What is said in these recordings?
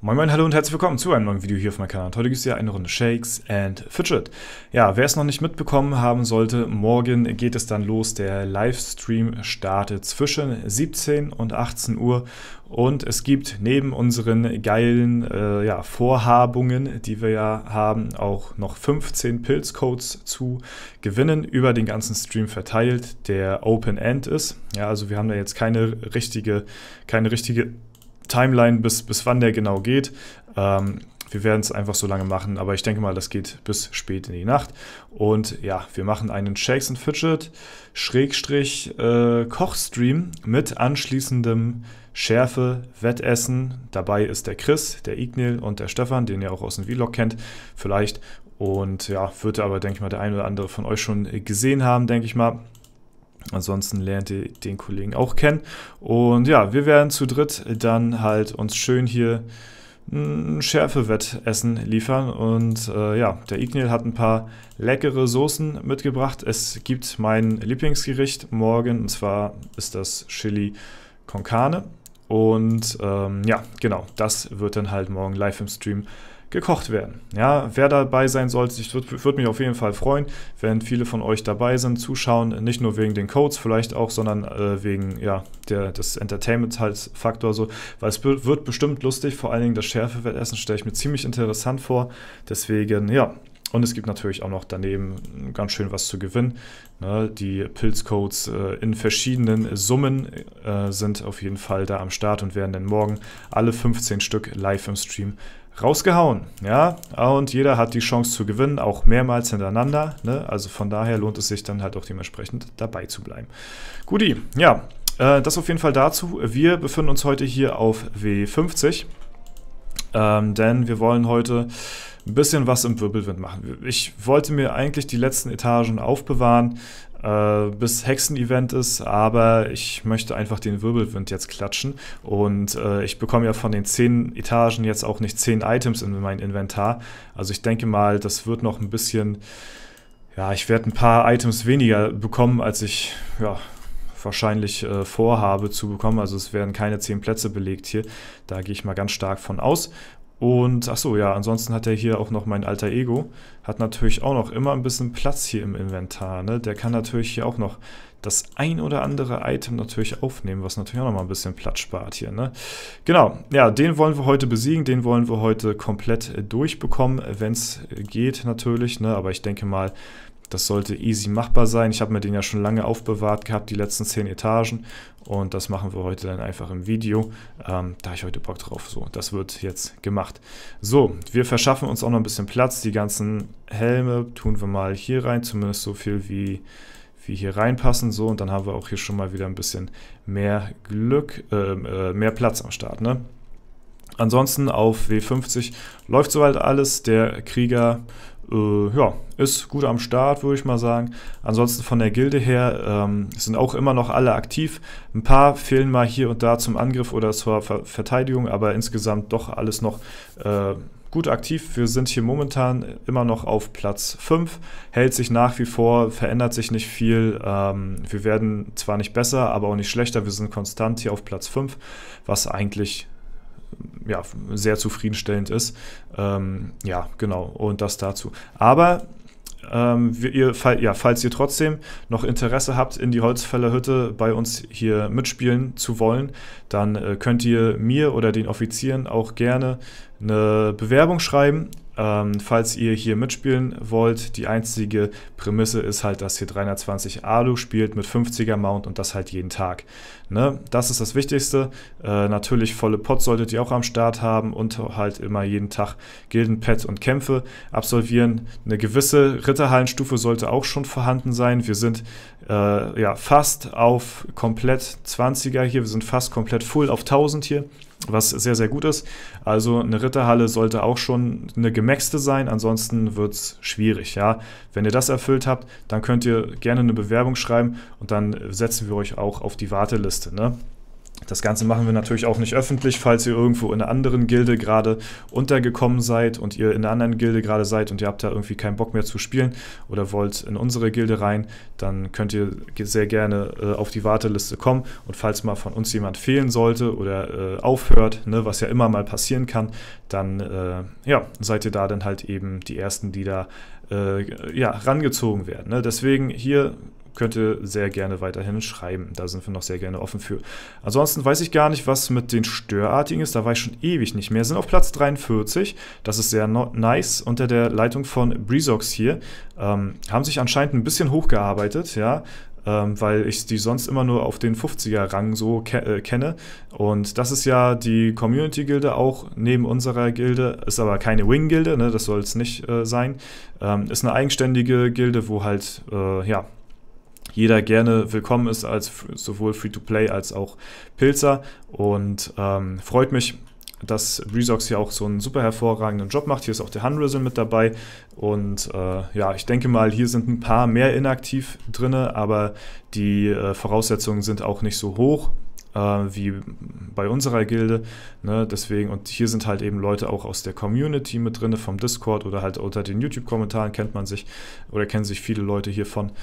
Moin Moin, hallo und herzlich willkommen zu einem neuen Video hier auf meinem Kanal. Heute gibt es ja eine Runde Shakes and Fidget. Ja, wer es noch nicht mitbekommen haben sollte, morgen geht es dann los. Der Livestream startet zwischen 17 und 18 Uhr und es gibt neben unseren geilen Vorhabungen, die wir ja haben, auch noch 15 Pilzcodes zu gewinnen, über den ganzen Stream verteilt, der Open End ist. Ja, also wir haben da jetzt keine richtige Timeline, bis wann der genau geht. Wir werden es einfach so lange machen, aber ich denke mal, das geht bis spät in die Nacht. Und ja, wir machen einen Shakes and Fidget Kochstream mit anschließendem Schärfe-Wettessen. Dabei ist der Chris, der Ignil und der Stefan, den ihr auch aus dem Vlog kennt, vielleicht. Und ja, wird aber, denke ich mal, der ein oder andere von euch schon gesehen haben, denke ich mal. Ansonsten lernt ihr den Kollegen auch kennen. Und ja, wir werden zu dritt dann halt uns schön hier ein Schärfe-Wettessen liefern. Und ja, der Ignil hat ein paar leckere Soßen mitgebracht. Es gibt mein Lieblingsgericht morgen, und zwar ist das Chili con Carne. Und ja, genau, das wird dann halt morgen live im Stream gekocht werden. Ja, wer dabei sein sollte, ich würde mich auf jeden Fall freuen, wenn viele von euch dabei sind, zuschauen, nicht nur wegen den Codes vielleicht auch, sondern wegen ja, des Entertainment-Faktor so, weil es wird bestimmt lustig, vor allen Dingen das Schärfe-Wettessen stelle ich mir ziemlich interessant vor, deswegen ja. Und es gibt natürlich auch noch daneben ganz schön was zu gewinnen. Ne, die Pilzcodes in verschiedenen Summen sind auf jeden Fall da am Start und werden dann morgen alle 15 Stück live im Stream rausgehauen. Ja, und jeder hat die Chance zu gewinnen, auch mehrmals hintereinander. Ne? Also von daher lohnt es sich dann halt auch dementsprechend dabei zu bleiben. Guti, ja, das auf jeden Fall dazu. Wir befinden uns heute hier auf W50, denn wir wollen heute ein bisschen was im Wirbelwind machen. Ich wollte mir eigentlich die letzten Etagen aufbewahren, bis Hexen-Event ist, aber ich möchte einfach den Wirbelwind jetzt klatschen und ich bekomme ja von den 10 Etagen jetzt auch nicht 10 Items in mein Inventar. Also ich denke mal, das wird noch ein bisschen, ja, ich werde ein paar Items weniger bekommen, als ich, ja, wahrscheinlich vorhabe zu bekommen. Also es werden keine 10 Plätze belegt hier, da gehe ich mal ganz stark von aus. Und achso, ja, ansonsten hat er hier auch noch mein alter Ego, hat natürlich auch noch immer ein bisschen Platz hier im Inventar, ne? Der kann natürlich hier auch noch das ein oder andere Item natürlich aufnehmen, was natürlich auch noch mal ein bisschen Platz spart hier, ne? Genau, ja, den wollen wir heute besiegen, den wollen wir heute komplett durchbekommen, wenn es geht natürlich, ne? Aber ich denke mal, das sollte easy machbar sein. Ich habe mir den ja schon lange aufbewahrt gehabt, die letzten 10 Etagen. Und das machen wir heute dann einfach im Video. Da habe ich heute Bock drauf. So, das wird jetzt gemacht. So, wir verschaffen uns auch noch ein bisschen Platz. Die ganzen Helme tun wir mal hier rein. Zumindest so viel wie hier reinpassen. So, und dann haben wir auch hier schon mal wieder ein bisschen mehr mehr Platz am Start, ne? Ansonsten auf W50 läuft soweit alles. Der Krieger ja, ist gut am Start, würde ich mal sagen. Ansonsten von der Gilde her sind auch immer noch alle aktiv. Ein paar fehlen mal hier und da zum Angriff oder zur Verteidigung, aber insgesamt doch alles noch gut aktiv. Wir sind hier momentan immer noch auf Platz 5, hält sich nach wie vor, verändert sich nicht viel. Wir werden zwar nicht besser, aber auch nicht schlechter. Wir sind konstant hier auf Platz 5, was eigentlich ja, sehr zufriedenstellend ist. Ja, genau, und das dazu. Aber falls ihr trotzdem noch Interesse habt, in die Holzfällerhütte bei uns hier mitspielen zu wollen, dann könnt ihr mir oder den Offizieren auch gerne eine Bewerbung schreiben. Falls ihr hier mitspielen wollt, die einzige Prämisse ist halt, dass ihr 320 Alu spielt mit 50er Mount und das halt jeden Tag. Ne? Das ist das Wichtigste. Natürlich volle Pots solltet ihr auch am Start haben und halt immer jeden Tag Gildenpad und Kämpfe absolvieren. Eine gewisse Ritterhallenstufe sollte auch schon vorhanden sein. Wir sind ja fast auf komplett 20er hier, wir sind fast komplett full auf 1000 hier, was sehr, sehr gut ist. Also eine Ritterhalle sollte auch schon eine gemaxte sein, ansonsten wird es schwierig. Ja? Wenn ihr das erfüllt habt, dann könnt ihr gerne eine Bewerbung schreiben und dann setzen wir euch auch auf die Warteliste. Ne? Das Ganze machen wir natürlich auch nicht öffentlich, falls ihr irgendwo in einer anderen Gilde gerade untergekommen seid und ihr in einer anderen Gilde gerade seid und ihr habt da irgendwie keinen Bock mehr zu spielen oder wollt in unsere Gilde rein, dann könnt ihr sehr gerne auf die Warteliste kommen, und falls mal von uns jemand fehlen sollte oder aufhört, ne, was ja immer mal passieren kann, dann ja, seid ihr da dann halt eben die Ersten, die da ja, rangezogen werden. Ne? Deswegen hier könnt ihr sehr gerne weiterhin schreiben. Da sind wir noch sehr gerne offen für. Ansonsten weiß ich gar nicht, was mit den Störartigen ist. Da war ich schon ewig nicht mehr. Sind auf Platz 43. Das ist sehr nice. Unter der Leitung von Breezox hier. Haben sich anscheinend ein bisschen hochgearbeitet, ja. Weil ich die sonst immer nur auf den 50er-Rang so kenne. Und das ist ja die Community-Gilde auch neben unserer Gilde, ist aber keine Wing-Gilde, ne? Das soll es nicht sein. Ist eine eigenständige Gilde, wo halt, ja, jeder gerne willkommen ist, als sowohl Free-to-Play als auch Pilzer, und freut mich, dass Breezox hier auch so einen super hervorragenden Job macht. Hier ist auch der Hunrisen mit dabei, und ja, ich denke mal, hier sind ein paar mehr inaktiv drin, aber die Voraussetzungen sind auch nicht so hoch wie bei unserer Gilde, ne? Deswegen, und hier sind halt eben Leute auch aus der Community mit drin, vom Discord oder halt unter den YouTube-Kommentaren kennt man sich oder kennen sich viele Leute hiervon.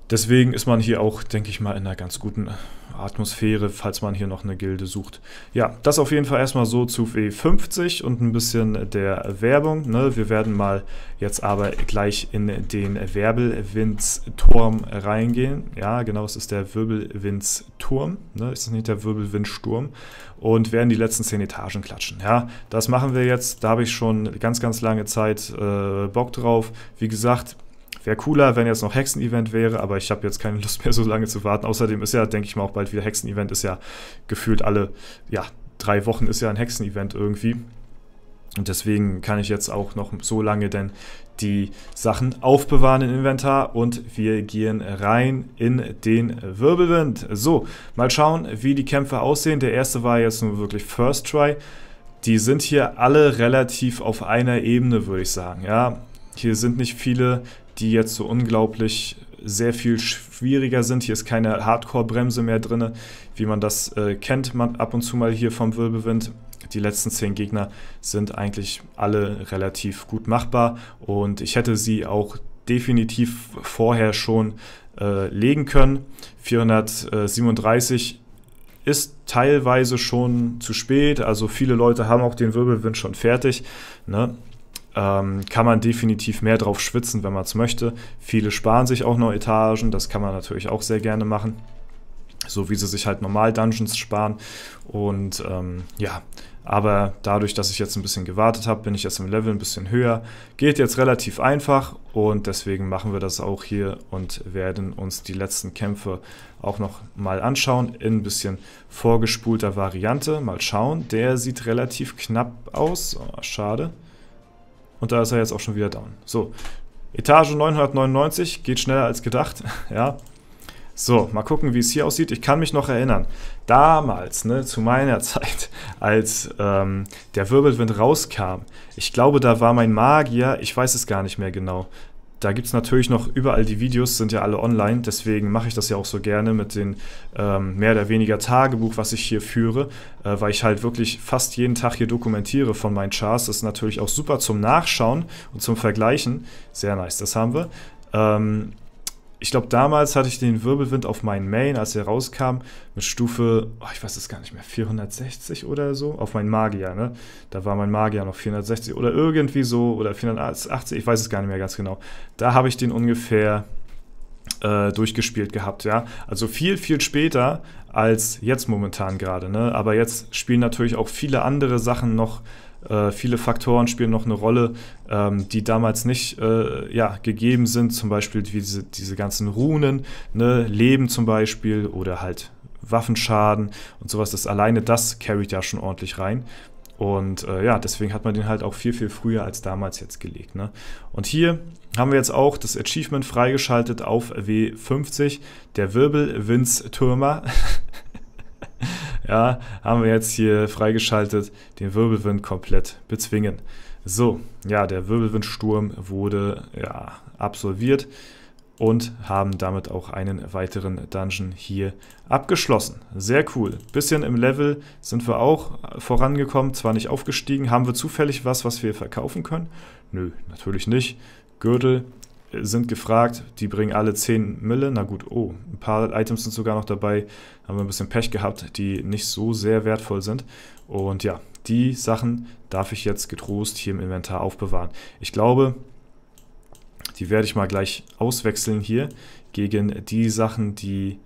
Deswegen ist man hier auch, denke ich mal, in einer ganz guten Atmosphäre, falls man hier noch eine Gilde sucht. Ja, das auf jeden Fall erstmal so zu W50 und ein bisschen der Werbung. Ne? Wir werden mal jetzt aber gleich in den Wirbelwindsturm reingehen. Ja, genau, es ist der Wirbelwindsturm. Ne? Es ist nicht der Wirbelwindsturm. Und werden die letzten 10 Etagen klatschen. Ja, das machen wir jetzt. Da habe ich schon ganz, ganz lange Zeit Bock drauf. Wie gesagt, wäre cooler, wenn jetzt noch Hexen-Event wäre, aber ich habe jetzt keine Lust mehr, so lange zu warten. Außerdem ist ja, denke ich mal, auch bald wieder Hexen-Event. Ist ja gefühlt alle, ja, 3 Wochen ist ja ein Hexen-Event irgendwie. Und deswegen kann ich jetzt auch noch so lange denn die Sachen aufbewahren im Inventar, und wir gehen rein in den Wirbelwind. So, mal schauen, wie die Kämpfe aussehen. Der erste war jetzt nur wirklich First Try. Die sind hier alle relativ auf einer Ebene, würde ich sagen. Ja, hier sind nicht viele, die jetzt so unglaublich sehr viel schwieriger sind. Hier ist keine Hardcore-Bremse mehr drin, wie man das kennt, man ab und zu mal hier vom Wirbelwind. Die letzten 10 Gegner sind eigentlich alle relativ gut machbar, und ich hätte sie auch definitiv vorher schon legen können. 437 ist teilweise schon zu spät, also viele Leute haben auch den Wirbelwind schon fertig, ne? Kann man definitiv mehr drauf schwitzen, wenn man es möchte. Viele sparen sich auch noch Etagen, das kann man natürlich auch sehr gerne machen. So wie sie sich halt normal Dungeons sparen. Und ja, aber dadurch, dass ich jetzt ein bisschen gewartet habe, bin ich jetzt im Level ein bisschen höher. Geht jetzt relativ einfach, und deswegen machen wir das auch hier und werden uns die letzten Kämpfe auch noch mal anschauen in ein bisschen vorgespulter Variante. Mal schauen, der sieht relativ knapp aus. Oh, schade. Und da ist er jetzt auch schon wieder down. So, Etage 999, geht schneller als gedacht. Ja. So, mal gucken, wie es hier aussieht. Ich kann mich noch erinnern, damals, ne, zu meiner Zeit, als der Wirbelwind rauskam, ich glaube, da war mein Magier, ich weiß es gar nicht mehr genau. Da gibt es natürlich noch überall, die Videos sind ja alle online, deswegen mache ich das ja auch so gerne mit dem mehr oder weniger Tagebuch, was ich hier führe, weil ich halt wirklich fast jeden Tag hier dokumentiere von meinen Charts. Das ist natürlich auch super zum Nachschauen und zum Vergleichen. Sehr nice, das haben wir. Ich glaube, damals hatte ich den Wirbelwind auf meinen Main, als er rauskam, mit Stufe, oh, ich weiß es gar nicht mehr, 460 oder so, auf meinen Magier, ne? Da war mein Magier noch 460 oder irgendwie so, oder 480, ich weiß es gar nicht mehr ganz genau. Da habe ich den ungefähr durchgespielt gehabt, ja. Also viel, viel später als jetzt momentan gerade, ne? Aber jetzt spielen natürlich auch viele andere Sachen noch, viele Faktoren spielen noch eine Rolle, die damals nicht ja, gegeben sind, zum Beispiel diese ganzen Runen, ne? Leben zum Beispiel oder halt Waffenschaden und sowas. Alleine das carryt ja schon ordentlich rein. Und ja, deswegen hat man den halt auch viel, viel früher als damals jetzt gelegt, ne? Und hier haben wir jetzt auch das Achievement freigeschaltet auf W50, der Wirbelwindstürmer. Ja, haben wir jetzt hier freigeschaltet, den Wirbelwind komplett bezwingen. So, ja, der Wirbelwindsturm wurde ja absolviert. und haben damit auch einen weiteren Dungeon hier abgeschlossen. Sehr cool. Bisschen im Level sind wir auch vorangekommen, zwar nicht aufgestiegen. Haben wir zufällig was wir verkaufen können? Nö, natürlich nicht. Gürtel sind gefragt, die bringen alle 10 Mille. Na gut, oh, ein paar Items sind sogar noch dabei. Haben wir ein bisschen Pech gehabt, die nicht so sehr wertvoll sind. Und ja, die Sachen darf ich jetzt getrost hier im Inventar aufbewahren. Ich glaube, die werde ich mal gleich auswechseln hier gegen die Sachen, die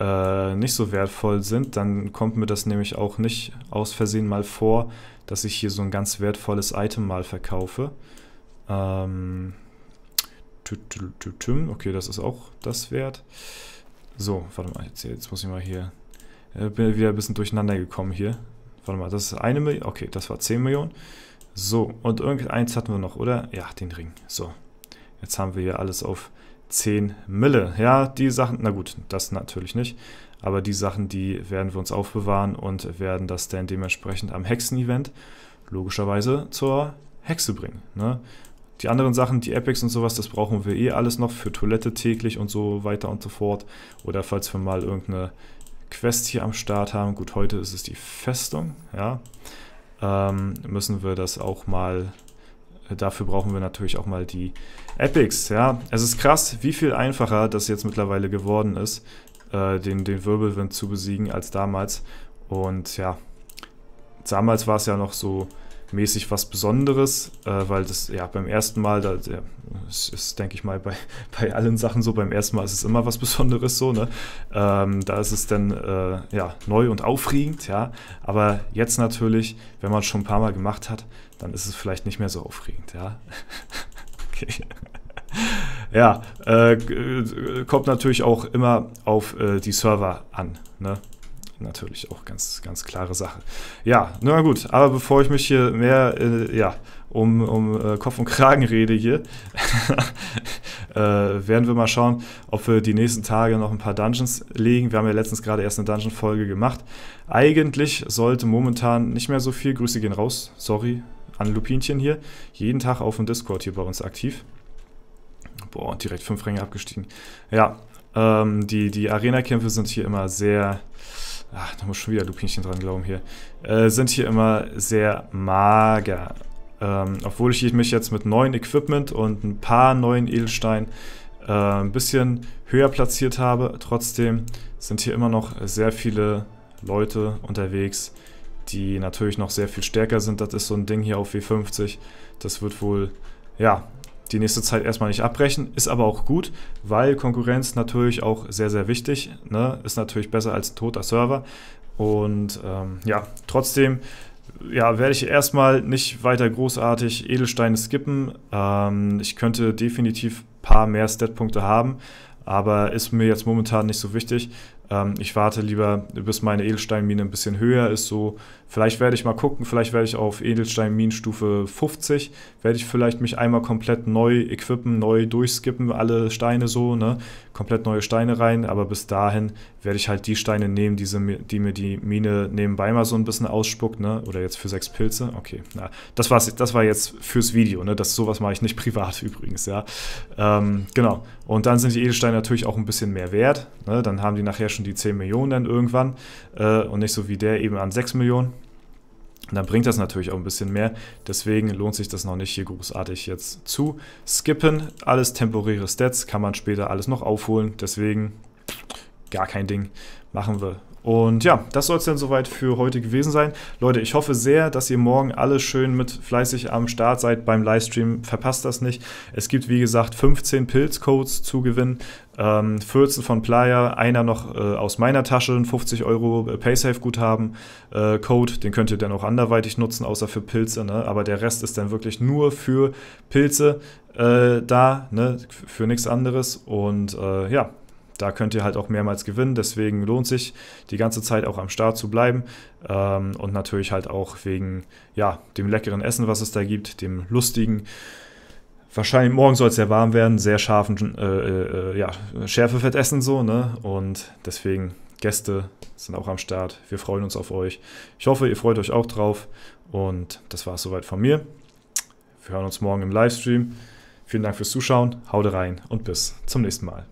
nicht so wertvoll sind. Dann kommt mir das nämlich auch nicht aus Versehen mal vor, dass ich hier so ein ganz wertvolles Item mal verkaufe. Okay, das ist auch das wert. So, warte mal, jetzt muss ich mal hier... bin wieder ein bisschen durcheinander gekommen hier. Warte mal, das ist 1 Million. Okay, das war 10 Millionen. So, und irgendeins hatten wir noch, oder? Ja, den Ring. So, jetzt haben wir hier alles auf 10 Mille. Ja, die Sachen, na gut, das natürlich nicht. Aber die Sachen, die werden wir uns aufbewahren und werden das dann dementsprechend am Hexen-Event logischerweise zur Hexe bringen. Ne? Die anderen Sachen, die Epics und sowas, das brauchen wir eh alles noch für Toilette täglich und so weiter und so fort. Oder falls wir mal irgendeine Quest hier am Start haben. Gut, heute ist es die Festung, ja. Müssen wir das auch mal, dafür brauchen wir natürlich auch mal die Epics, ja. Es ist krass, wie viel einfacher das jetzt mittlerweile geworden ist, den Wirbelwind zu besiegen als damals. Und ja, damals war es ja noch so mäßig was Besonderes, weil das ja beim ersten Mal, das ist, denke ich mal, bei allen Sachen so, beim ersten Mal ist es immer was Besonderes so, ne? Da ist es dann ja, neu und aufregend, ja, aber jetzt natürlich, wenn man es schon ein paar Mal gemacht hat, dann ist es vielleicht nicht mehr so aufregend, ja. Okay. Ja, kommt natürlich auch immer auf die Server an, ne? Natürlich auch ganz, ganz klare Sache. Ja, na gut, aber bevor ich mich hier mehr ja, um Kopf und Kragen rede hier, werden wir mal schauen, ob wir die nächsten Tage noch ein paar Dungeons legen. Wir haben ja letztens gerade erst eine Dungeon-Folge gemacht. Eigentlich sollte momentan nicht mehr so viel, Grüße gehen raus, sorry, an Lupinchen hier, jeden Tag auf dem Discord hier bei uns aktiv. Boah, direkt 5 Ränge abgestiegen. Ja, die Arena-Kämpfe sind hier immer sehr... Ach, da muss schon wieder Lupinchen dran glauben hier. Sind hier immer sehr mager. Obwohl ich mich jetzt mit neuen Equipment und ein paar neuen Edelsteinen ein bisschen höher platziert habe. Trotzdem sind hier immer noch sehr viele Leute unterwegs, die natürlich noch sehr viel stärker sind. Das ist so ein Ding hier auf W50. Das wird wohl, ja, die nächste Zeit erstmal nicht abbrechen, ist aber auch gut, weil Konkurrenz natürlich auch sehr, sehr wichtig, ne? Ist natürlich besser als ein toter Server und ja, trotzdem ja, werde ich erstmal nicht weiter großartig Edelsteine skippen. Ich könnte definitiv ein paar mehr Statpunkte haben, aber ist mir jetzt momentan nicht so wichtig. Ich warte lieber, bis meine Edelsteinmine ein bisschen höher ist. So, vielleicht werde ich mal gucken, vielleicht werde ich auf Edelsteinminenstufe 50, werde ich vielleicht mich einmal komplett neu equippen, neu durchskippen, alle Steine so, ne? Komplett neue Steine rein, aber bis dahin werde ich halt die Steine nehmen, die mir die Mine nebenbei mal so ein bisschen ausspuckt, ne? Oder jetzt für 6 Pilze. Okay, na, das war jetzt fürs Video, ne? Sowas mache ich nicht privat übrigens, ja. Genau. Und dann sind die Edelsteine natürlich auch ein bisschen mehr wert, ne? Dann haben die nachher schon die 10 Millionen dann irgendwann und nicht so wie der eben an 6 Millionen. Und dann bringt das natürlich auch ein bisschen mehr. Deswegen lohnt sich das noch nicht hier großartig jetzt zu skippen. Alles temporäre Stats, kann man später alles noch aufholen. Deswegen gar kein Ding, machen wir. Und ja, das soll es dann soweit für heute gewesen sein. Leute, ich hoffe sehr, dass ihr morgen alle schön mit fleißig am Start seid beim Livestream. Verpasst das nicht. Es gibt, wie gesagt, 15 Pilzcodes zu gewinnen. 14 von Playa, einer noch aus meiner Tasche, ein 50 € Paysafe-Guthaben Code, den könnt ihr dann auch anderweitig nutzen, außer für Pilze, ne? Aber der Rest ist dann wirklich nur für Pilze da, ne? Für nichts anderes und ja, da könnt ihr halt auch mehrmals gewinnen, deswegen lohnt sich die ganze Zeit auch am Start zu bleiben und natürlich halt auch wegen ja, dem leckeren Essen, was es da gibt, dem lustigen. Wahrscheinlich morgen soll es sehr warm werden, sehr scharfen ja, Schärfefett essen so, ne? Und deswegen Gäste sind auch am Start. Wir freuen uns auf euch. Ich hoffe, ihr freut euch auch drauf. Und das war es soweit von mir. Wir hören uns morgen im Livestream. Vielen Dank fürs Zuschauen, haut rein und bis zum nächsten Mal.